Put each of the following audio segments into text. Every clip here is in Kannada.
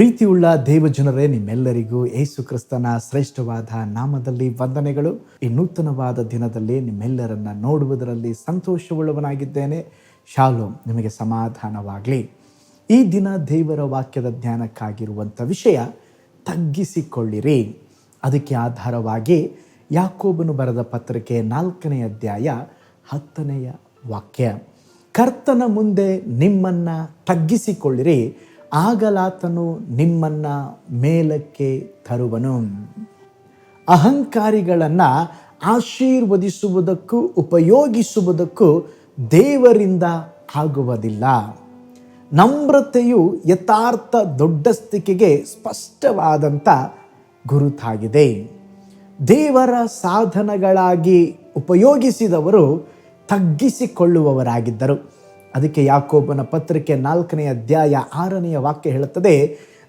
ಪ್ರೀತಿಯುಳ್ಳ ದೇವಜನರೇ, ನಿಮ್ಮೆಲ್ಲರಿಗೂ ಯೇಸು ಕ್ರಿಸ್ತನ ಶ್ರೇಷ್ಠವಾದ ನಾಮದಲ್ಲಿ ವಂದನೆಗಳು. ಈ ನೂತನವಾದ ದಿನದಲ್ಲಿ ನಿಮ್ಮೆಲ್ಲರನ್ನ ನೋಡುವುದರಲ್ಲಿ ಸಂತೋಷವುಳ್ಳವನಾಗಿದ್ದೇನೆ. ಶಾಲೋಮ್, ನಿಮಗೆ ಸಮಾಧಾನವಾಗಲಿ. ಈ ದಿನ ದೇವರ ವಾಕ್ಯದ ಧ್ಯಾನಕ್ಕಾಗಿರುವಂಥ ವಿಷಯ ತಗ್ಗಿಸಿಕೊಳ್ಳಿರಿ. ಅದಕ್ಕೆ ಆಧಾರವಾಗಿ ಯಾಕೋಬನು ಬರೆದ ಪತ್ರಿಕೆ 4ನೇ ಅಧ್ಯಾಯ 10ನೇ ವಾಕ್ಯ. ಕರ್ತನ ಮುಂದೆ ನಿಮ್ಮನ್ನು ತಗ್ಗಿಸಿಕೊಳ್ಳಿರಿ, ಆಗಲಾತನು ನಿಮ್ಮನ್ನ ಮೇಲಕ್ಕೆ ತರುವನು. ಅಹಂಕಾರಿಗಳನ್ನು ಆಶೀರ್ವದಿಸುವುದಕ್ಕೂ ಉಪಯೋಗಿಸುವುದಕ್ಕೂ ದೇವರಿಂದ ಆಗುವುದಿಲ್ಲ. ನಮ್ರತೆಯು ಯಥಾರ್ಥ ದೊಡ್ಡಸ್ತಿಕೆಗೆ ಸ್ಪಷ್ಟವಾದಂಥ ಗುರುತಾಗಿದೆ. ದೇವರ ಸಾಧನಗಳಾಗಿ ಉಪಯೋಗಿಸಿದವರು ತಗ್ಗಿಸಿಕೊಳ್ಳುವವರಾಗಿದ್ದರು. ಅದಕ್ಕೆ ಯಾಕೋಬನ ಪತ್ರಿಕೆ 4ನೇ ಅಧ್ಯಾಯ 6ನೇ ವಾಕ್ಯ ಹೇಳುತ್ತದೆ,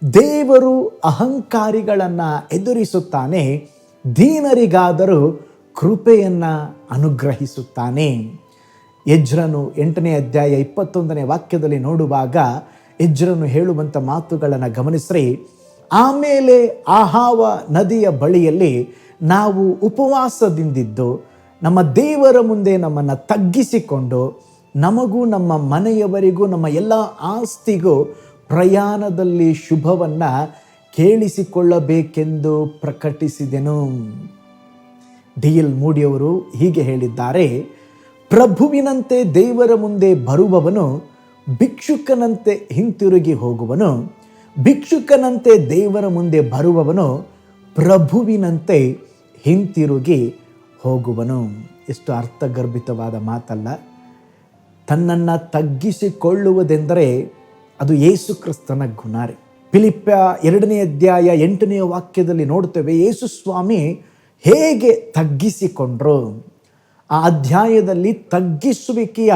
ದೇವರು ಅಹಂಕಾರಿಗಳನ್ನು ಎದುರಿಸುತ್ತಾನೆ, ದೀನರಿಗಾದರೂ ಕೃಪೆಯನ್ನು ಅನುಗ್ರಹಿಸುತ್ತಾನೆ. ಎಜ್ರನು 8ನೇ ಅಧ್ಯಾಯ 21ನೇ ವಾಕ್ಯದಲ್ಲಿ ನೋಡುವಾಗ ಎಜ್ರನು ಹೇಳುವಂಥ ಮಾತುಗಳನ್ನು ಗಮನಿಸ್ರಿ. ಆಮೇಲೆ ಆಹಾವ ನದಿಯ ಬಳಿಯಲ್ಲಿ ನಾವು ಉಪವಾಸದಿಂದಿದ್ದು ನಮ್ಮ ದೇವರ ಮುಂದೆ ನಮ್ಮನ್ನು ತಗ್ಗಿಸಿಕೊಂಡು ನಮಗೂ ನಮ್ಮ ಮನೆಯವರಿಗೂ ನಮ್ಮ ಎಲ್ಲ ಆಸ್ತಿಗೂ ಪ್ರಯಾಣದಲ್ಲಿ ಶುಭವನ್ನು ಕೇಳಿಸಿಕೊಳ್ಳಬೇಕೆಂದು ಪ್ರಕಟಿಸಿದೆನು. ಡಿ.ಎಲ್. ಮೂಡಿಯವರು ಹೀಗೆ ಹೇಳಿದ್ದಾರೆ, ಪ್ರಭುವಿನಂತೆ ದೇವರ ಮುಂದೆ ಬರುವವನು ಭಿಕ್ಷುಕನಂತೆ ಹಿಂತಿರುಗಿ ಹೋಗುವನು, ಭಿಕ್ಷುಕನಂತೆ ದೇವರ ಮುಂದೆ ಬರುವವನು ಪ್ರಭುವಿನಂತೆ ಹಿಂತಿರುಗಿ ಹೋಗುವನು. ಎಷ್ಟು ಅರ್ಥಗರ್ಭಿತವಾದ ಮಾತಲ್ಲ. ತನ್ನನ್ನು ತಗ್ಗಿಸಿಕೊಳ್ಳುವುದೆಂದರೆ ಅದು ಯೇಸು ಕ್ರಿಸ್ತನ ಗುಣ ರೀ. ಫಿಲಿಪ್ಪ 2ನೇ ಅಧ್ಯಾಯ 8ನೇ ವಾಕ್ಯದಲ್ಲಿ ನೋಡ್ತೇವೆ ಯೇಸು ಸ್ವಾಮಿ ಹೇಗೆ ತಗ್ಗಿಸಿಕೊಂಡ್ರು. ಆ ಅಧ್ಯಾಯದಲ್ಲಿ ತಗ್ಗಿಸುವಿಕೆಯ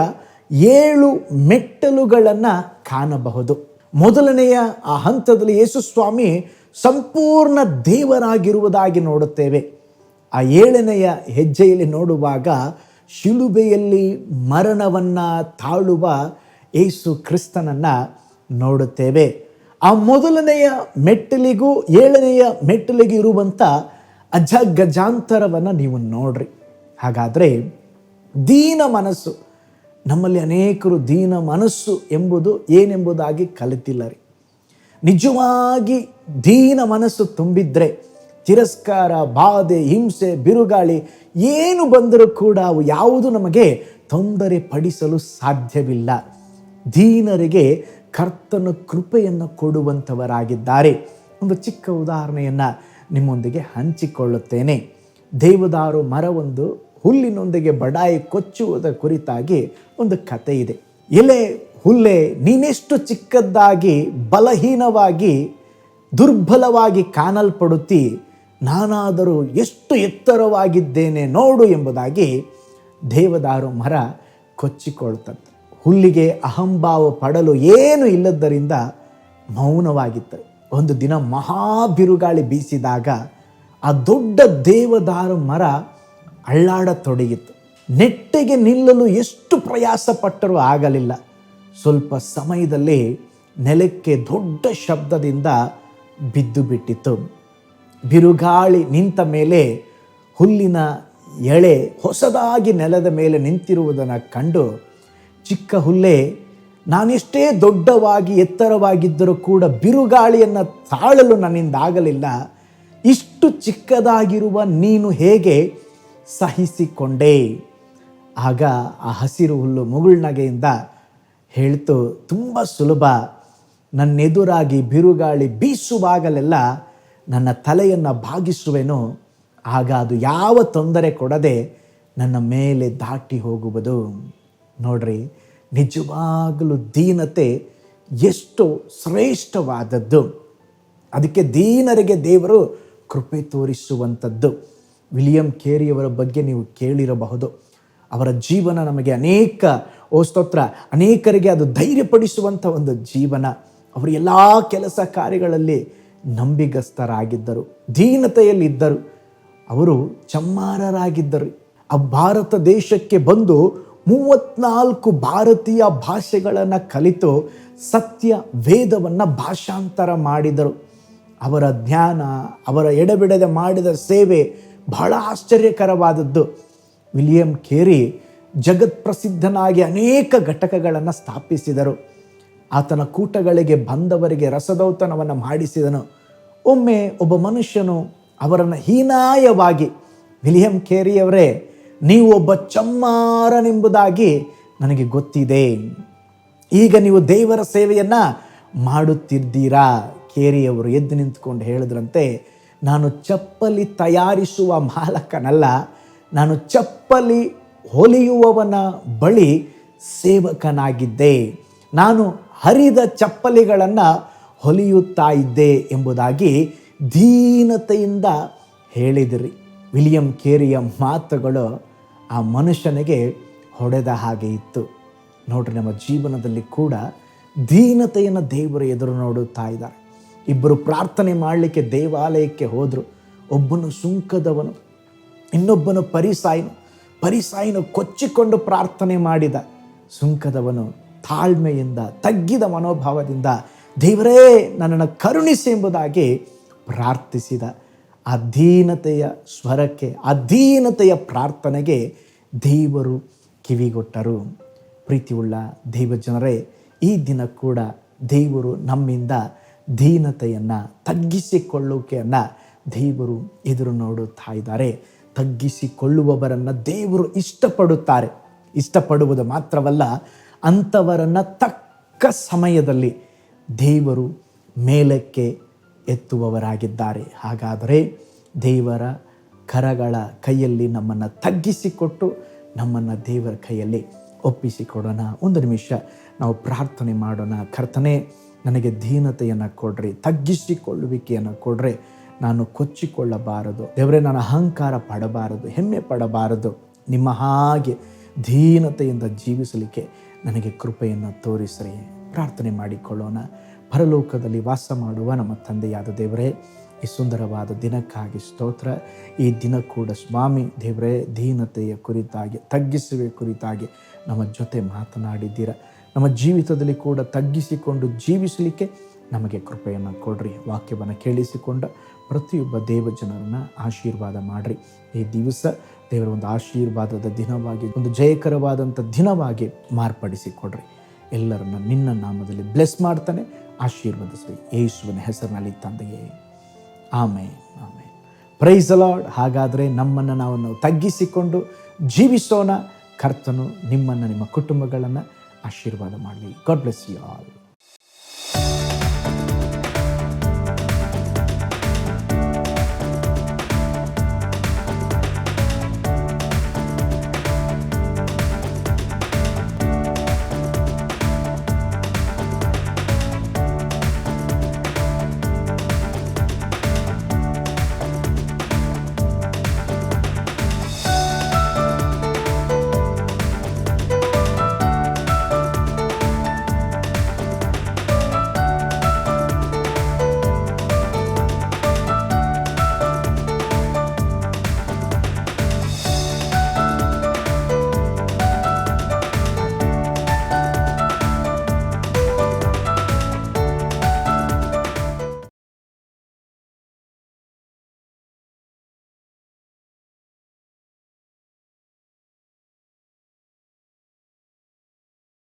7 ಮೆಟ್ಟಲುಗಳನ್ನು ಕಾಣಬಹುದು. ಮೊದಲನೆಯ ಆ ಹಂತದಲ್ಲಿ ಯೇಸು ಸ್ವಾಮಿ ಸಂಪೂರ್ಣ ದೇವರಾಗಿರುವುದಾಗಿ ನೋಡುತ್ತೇವೆ. ಆ 7ನೆಯ ಹೆಜ್ಜೆಯಲ್ಲಿ ನೋಡುವಾಗ ಶಿಲುಬೆಯಲ್ಲಿ ಮರಣವನ್ನು ತಾಳುವ ಯೇಸು ಕ್ರಿಸ್ತನನ್ನು ನೋಡುತ್ತೇವೆ. ಆ ಮೊದಲನೆಯ ಮೆಟ್ಟಲಿಗೂ 7ನೆಯ ಮೆಟ್ಟಲಿಗೂ ಇರುವಂಥ ಅಜಗಜಾಂತರವನ್ನು ನೀವು ನೋಡ್ರಿ. ಹಾಗಾದರೆ ದೀನ ಮನಸ್ಸು, ನಮ್ಮಲ್ಲಿ ಅನೇಕರು ದೀನ ಮನಸ್ಸು ಎಂಬುದು ಏನೆಂಬುದಾಗಿ ಕಲಿತಿಲ್ಲ ರೀ. ನಿಜವಾಗಿ ದೀನ ಮನಸ್ಸು ತುಂಬಿದ್ರೆ ತಿರಸ್ಕಾರ, ಬಾಧೆ, ಹಿಂಸೆ, ಬಿರುಗಾಳಿ ಏನು ಬಂದರೂ ಕೂಡ ಅವು ಯಾವುದು ನಮಗೆ ತೊಂದರೆ ಪಡಿಸಲು ಸಾಧ್ಯವಿಲ್ಲ. ದೀನರಿಗೆ ಕರ್ತನ ಕೃಪೆಯನ್ನು ಕೊಡುವಂಥವರಾಗಿದ್ದಾರೆ. ಒಂದು ಚಿಕ್ಕ ಉದಾಹರಣೆಯನ್ನು ನಿಮ್ಮೊಂದಿಗೆ ಹಂಚಿಕೊಳ್ಳುತ್ತೇನೆ. ದೇವದಾರು ಮರವೊಂದು ಹುಲ್ಲಿನೊಂದಿಗೆ ಬಡಾಯಿ ಕೊಚ್ಚುವುದರ ಕುರಿತಾಗಿ ಒಂದು ಕತೆ ಇದೆ. ಎಲೆ ಹುಲ್ಲೆ, ನೀನೆಷ್ಟು ಚಿಕ್ಕದಾಗಿ ಬಲಹೀನವಾಗಿ ದುರ್ಬಲವಾಗಿ ಕಾಣಲ್ಪಡುತ್ತಿ, ನಾನಾದರೂ ಎಷ್ಟು ಎತ್ತರವಾಗಿದ್ದೇನೆ ನೋಡು ಎಂಬುದಾಗಿ ದೇವದಾರು ಮರ ಕೊಚ್ಚಿಕೊಳ್ತದೆ. ಹುಲ್ಲಿಗೆ ಅಹಂಭಾವ ಪಡಲು ಏನು ಇಲ್ಲದ್ದರಿಂದ ಮೌನವಾಗಿತ್ತು. ಒಂದು ದಿನ ಮಹಾಬಿರುಗಾಳಿ ಬೀಸಿದಾಗ ಆ ದೊಡ್ಡ ದೇವದಾರು ಮರ ಅಳ್ಳಾಡತೊಡಗಿತ್ತು. ನೆಟ್ಟಗೆ ನಿಲ್ಲಲು ಎಷ್ಟು ಪ್ರಯಾಸ ಪಟ್ಟರೂ ಆಗಲಿಲ್ಲ. ಸ್ವಲ್ಪ ಸಮಯದಲ್ಲಿ ನೆಲಕ್ಕೆ ದೊಡ್ಡ ಶಬ್ದದಿಂದ ಬಿದ್ದು ಬಿಟ್ಟಿತು. ಬಿರುಗಾಳಿ ನಿಂತ ಮೇಲೆ ಹುಲ್ಲಿನ ಎಳೆ ಹೊಸದಾಗಿ ನೆಲದ ಮೇಲೆ ನಿಂತಿರುವುದನ್ನು ಕಂಡು, ಚಿಕ್ಕ ಹುಲ್ಲೆ, ನಾನೆಷ್ಟೇ ದೊಡ್ಡವಾಗಿ ಎತ್ತರವಾಗಿದ್ದರೂ ಕೂಡ ಬಿರುಗಾಳಿಯನ್ನು ತಾಳಲು ನನ್ನಿಂದ ಆಗಲಿಲ್ಲ. ಇಷ್ಟು ಚಿಕ್ಕದಾಗಿರುವ ನೀನು ಹೇಗೆ ಸಹಿಸಿಕೊಂಡೆ? ಆಗ ಆ ಹಸಿರು ಹುಲ್ಲು ಮುಗುಳ್ನಗೆಯಿಂದ ಹೇಳ್ತು, ತುಂಬ ಸುಲಭ. ನನ್ನೆದುರಾಗಿ ಬಿರುಗಾಳಿ ಬೀಸುವಾಗಲೆಲ್ಲ ನನ್ನ ತಲೆಯನ್ನು ಬಾಗಿಸುವೆನು, ಆಗ ಅದು ಯಾವ ತೊಂದರೆ ಕೊಡದೆ ನನ್ನ ಮೇಲೆ ದಾಟಿ ಹೋಗುವುದು. ನೋಡ್ರಿ, ನಿಜವಾಗಲೂ ದೀನತೆ ಎಷ್ಟು ಶ್ರೇಷ್ಠವಾದದ್ದು. ಅದಕ್ಕೆ ದೀನರಿಗೆ ದೇವರು ಕೃಪೆ ತೋರಿಸುವಂಥದ್ದು. ವಿಲಿಯಂ ಕೇರಿಯವರ ಬಗ್ಗೆ ನೀವು ಕೇಳಿರಬಹುದು. ಅವರ ಜೀವನ ನಮಗೆ ಅನೇಕರಿಗೆ ಅದು ಧೈರ್ಯಪಡಿಸುವಂಥ ಒಂದು ಜೀವನ. ಅವರು ಎಲ್ಲ ಕೆಲಸ ಕಾರ್ಯಗಳಲ್ಲಿ ನಂಬಿಗಸ್ತರಾಗಿದ್ದರು, ದೀನತೆಯಲ್ಲಿದ್ದರು. ಅವರು ಚಮ್ಮಾರರಾಗಿದ್ದರು. ಆ ಭಾರತ ದೇಶಕ್ಕೆ ಬಂದು 34 ಭಾರತೀಯ ಭಾಷೆಗಳನ್ನು ಕಲಿತು ಸತ್ಯ ವೇದವನ್ನು ಭಾಷಾಂತರ ಮಾಡಿದರು. ಅವರ ಜ್ಞಾನ, ಅವರ ಎಡೆಬಿಡದೆ ಮಾಡಿದ ಸೇವೆ ಬಹಳ ಆಶ್ಚರ್ಯಕರವಾದದ್ದು. ವಿಲಿಯಂ ಕೇರಿ ಜಗತ್ಪ್ರಸಿದ್ಧನಾಗಿ ಅನೇಕ ಘಟಕಗಳನ್ನು ಸ್ಥಾಪಿಸಿದರು. ಆತನ ಕೂಟಗಳಿಗೆ ಬಂದವರಿಗೆ ರಸದೌತಣವನ್ನು ಮಾಡಿಸಿದನು. ಒಮ್ಮೆ ಒಬ್ಬ ಮನುಷ್ಯನು ಅವರನ್ನು ಹೀನಾಯವಾಗಿ, ವಿಲಿಯಂ ಕೇರಿಯವರೇ, ನೀವು ಒಬ್ಬ ಚಮ್ಮಾರನೆಂಬುದಾಗಿ ನನಗೆ ಗೊತ್ತಿದೆ, ಈಗ ನೀವು ದೇವರ ಸೇವೆಯನ್ನು ಮಾಡುತ್ತಿದ್ದೀರಾ. ಕೇರಿಯವರು ಎದ್ದು ನಿಂತ್ಕೊಂಡು ಹೇಳಿದ್ರಂತೆ, ನಾನು ಚಪ್ಪಲಿ ತಯಾರಿಸುವ ಮಾಲಕನಲ್ಲ, ನಾನು ಚಪ್ಪಲಿ ಹೊಲಿಯುವವನ ಬಳಿ ಸೇವಕನಾಗಿದ್ದೆ, ನಾನು ಹರಿದ ಚಪ್ಪಲಿಗಳನ್ನು ಹೊಲಿಯುತ್ತಾ ಇದ್ದೆ ಎಂಬುದಾಗಿ ದೀನತೆಯಿಂದ ಹೇಳಿದಿರಿ. ವಿಲಿಯಂ ಕೇರಿಯ ಮಾತುಗಳು ಆ ಮನುಷ್ಯನಿಗೆ ಹೊಡೆದ ಹಾಗೆ ಇತ್ತು. ನೋಡ್ರಿ, ನಮ್ಮ ಜೀವನದಲ್ಲಿ ಕೂಡ ದೀನತೆಯನ್ನು ದೇವರು ಎದುರು ನೋಡುತ್ತಾ ಇದ್ದಾರೆ. ಇಬ್ಬರು ಪ್ರಾರ್ಥನೆ ಮಾಡಲಿಕ್ಕೆ ದೇವಾಲಯಕ್ಕೆ ಹೋದರು. ಒಬ್ಬನು ಸುಂಕದವನು, ಇನ್ನೊಬ್ಬನು ಪರಿಸಾಯನು ಕೊಚ್ಚಿಕೊಂಡು ಪ್ರಾರ್ಥನೆ ಮಾಡಿದ. ಸುಂಕದವನು ತಾಳ್ಮೆಯಿಂದ, ತಗ್ಗಿದ ಮನೋಭಾವದಿಂದ, ದೇವರೇ ನನ್ನನ್ನು ಕರುಣಿಸಿ ಎಂಬುದಾಗಿ ಪ್ರಾರ್ಥಿಸಿದ. ಅಧೀನತೆಯ ಸ್ವರಕ್ಕೆ, ಅಧೀನತೆಯ ಪ್ರಾರ್ಥನೆಗೆ ದೇವರು ಕಿವಿಗೊಟ್ಟರು. ಪ್ರೀತಿಯುಳ್ಳ ದೇವಜನರೇ, ಈ ದಿನ ಕೂಡ ದೇವರು ನಮ್ಮಿಂದ ದೀನತೆಯನ್ನು, ತಗ್ಗಿಸಿಕೊಳ್ಳುವಿಕೆಯನ್ನು ದೇವರು ಎದುರು ನೋಡುತ್ತಾ ಇದ್ದಾರೆ. ತಗ್ಗಿಸಿಕೊಳ್ಳುವವರನ್ನು ದೇವರು ಇಷ್ಟಪಡುತ್ತಾರೆ. ಇಷ್ಟಪಡುವುದು ಮಾತ್ರವಲ್ಲ, ಅಂಥವರನ್ನು ತಕ್ಕ ಸಮಯದಲ್ಲಿ ದೇವರು ಮೇಲಕ್ಕೆ ಎತ್ತುವವರಾಗಿದ್ದಾರೆ. ಹಾಗಾದರೆ ದೇವರ ಕರಗಳ ಕೈಯಲ್ಲಿ ನಮ್ಮನ್ನು ತಗ್ಗಿಸಿಕೊಟ್ಟು ನಮ್ಮನ್ನು ದೇವರ ಕೈಯಲ್ಲಿ ಒಪ್ಪಿಸಿಕೊಡೋಣ. ಒಂದು ನಿಮಿಷ ನಾವು ಪ್ರಾರ್ಥನೆ ಮಾಡೋಣ. ಕರ್ತನೇ, ನನಗೆ ದೀನತೆಯನ್ನು ಕೊಡ್ರಿ, ತಗ್ಗಿಸಿಕೊಳ್ಳುವಿಕೆಯನ್ನು ಕೊಡ್ರಿ. ನಾನು ಕೊಚ್ಚಿಕೊಳ್ಳಬಾರದು ದೇವರೇ, ನಾನು ಅಹಂಕಾರ ಪಡಬಾರದು, ಹೆಮ್ಮೆ ಪಡಬಾರದು. ನಿಮ್ಮ ಹಾಗೆ ದೀನತೆಯಿಂದ ಜೀವಿಸಲಿಕ್ಕೆ ನನಗೆ ಕೃಪೆಯನ್ನು ತೋರಿಸ್ರಿ. ಪ್ರಾರ್ಥನೆ ಮಾಡಿಕೊಳ್ಳೋಣ. ಪರಲೋಕದಲ್ಲಿ ವಾಸ ಮಾಡುವ ನಮ್ಮ ತಂದೆಯಾದ ದೇವರೇ, ಈ ಸುಂದರವಾದ ದಿನಕ್ಕಾಗಿ ಸ್ತೋತ್ರ. ಈ ದಿನ ಕೂಡ ಸ್ವಾಮಿ ದೇವರೇ, ದೀನತೆಯ ಕುರಿತಾಗಿ, ತಗ್ಗಿಸುವ ಕುರಿತಾಗಿ ನಮ್ಮ ಜೊತೆ ಮಾತನಾಡಿದ್ದೀರ. ನಮ್ಮ ಜೀವಿತದಲ್ಲಿ ಕೂಡ ತಗ್ಗಿಸಿಕೊಂಡು ಜೀವಿಸಲಿಕ್ಕೆ ನಮಗೆ ಕೃಪೆಯನ್ನು ಕೊಡ್ರಿ. ವಾಕ್ಯವನ್ನು ಕೇಳಿಸಿಕೊಂಡ ಪ್ರತಿಯೊಬ್ಬ ದೇವಜನರನ್ನು ಆಶೀರ್ವಾದ ಮಾಡಿರಿ. ಈ ದಿವಸ ದೇವರ ಒಂದು ಆಶೀರ್ವಾದದ ದಿನವಾಗಿ, ಒಂದು ಜಯಕರವಾದಂಥ ದಿನವಾಗಿ ಮಾರ್ಪಡಿಸಿಕೊಡ್ರಿ. ಎಲ್ಲರನ್ನ ನಿನ್ನ ನಾಮದಲ್ಲಿ ಬ್ಲೆಸ್ ಮಾಡ್ತಾನೆ, ಆಶೀರ್ವದಿಸ್ರಿ. ಯೇಸುವಿನ ಹೆಸರಿನಲ್ಲಿ ತಂದೆಯೇ, amen, amen. Praise the lord. ಹಾಗಾದರೆ ನಮ್ಮನ್ನು ನಾವು ತಗ್ಗಿಸಿಕೊಂಡು ಜೀವಿಸೋಣ. ಕರ್ತನು ನಿಮ್ಮನ್ನು, ನಿಮ್ಮ ಕುಟುಂಬಗಳನ್ನು ಆಶೀರ್ವಾದ ಮಾಡಲಿ. God bless you all.